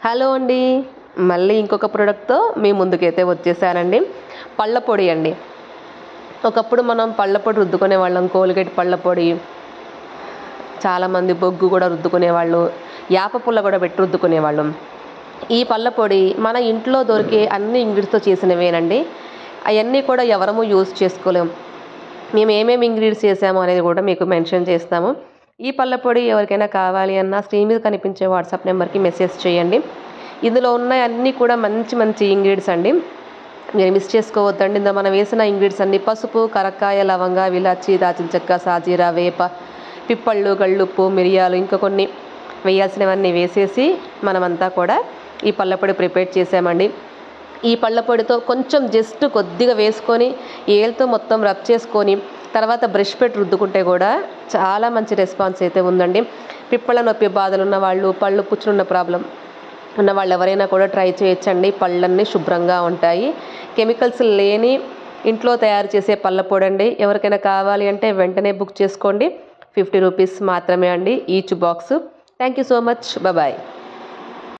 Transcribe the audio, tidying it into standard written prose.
Hello అండి, మళ్ళీ ఇంకొక ప్రోడక్ట్తో మీ ముందుకైతే వచ్చేసానండి. పళ్ళ పొడి అండి. ఒకప్పుడు మనం పళ్ళ పొడి రుద్దుకునే వాళ్ళం. కోల్గేట్ పళ్ళ పొడి, చాలామంది బొగ్గు కూడా రుద్దుకునేవాళ్ళు, యాప పుల్ల కూడా పెట్టి రుద్దుకునేవాళ్ళం. ఈ పళ్ళ పొడి మన ఇంట్లో దొరికే అన్ని ఇంగ్రీడియంట్స్తో చేసినవేనండి. అవన్నీ కూడా ఎవరము యూజ్ చేసుకోలేము. మేము ఏమేమి ఇంగ్రీడియంట్స్ చేసాము అనేది కూడా మీకు మెన్షన్ చేస్తాము. ఈ పళ్ళ పొడి ఎవరికైనా కావాలి అన్నా స్క్రీన్ మీద కనిపించే వాట్సాప్ నెంబర్కి మెసేజ్ చేయండి. ఇందులో ఉన్న అన్నీ కూడా మంచి మంచి ఇంగ్రీడియంట్స్ అండి, మీరు మిస్ చేసుకోవద్దండి. ఇందులో మనం వేసిన ఇంగ్రీడియంట్స్ అన్ని పసుపు, కరక్కాయ, లవంగ, విలాచి, దాచిన చెక్క, సాజీరా, వేప, పిప్పళ్ళు, గళ్ళుప్పు, మిరియాలు, ఇంకా కొన్ని వేయాల్సినవన్నీ వేసేసి మనమంతా కూడా ఈ పళ్ళ పొడి ప్రిపేర్ చేసామండి. ఈ పళ్ళ పొడితో కొంచెం జస్ట్ కొద్దిగా వేసుకొని ఏళ్ళతో మొత్తం రబ్ చేసుకొని తర్వాత బ్రష్ పెట్టి రుద్దుకుంటే కూడా చాలా మంచి రెస్పాన్స్ అయితే ఉందండి. పిప్పళ్ళ నొప్పి బాధలు ఉన్న వాళ్ళు, పళ్ళు పుచ్చున్న ప్రాబ్లం ఉన్న వాళ్ళు ఎవరైనా కూడా ట్రై చేయొచ్చండి. పళ్ళన్నీ శుభ్రంగా ఉంటాయి. కెమికల్స్ లేని ఇంట్లో తయారు చేసే పళ్ళ పొడి అండి. ఎవరికైనా కావాలి అంటే వెంటనే బుక్ చేసుకోండి. 50 రూపీస్ మాత్రమే అండి each box. Thank you so much. Bye.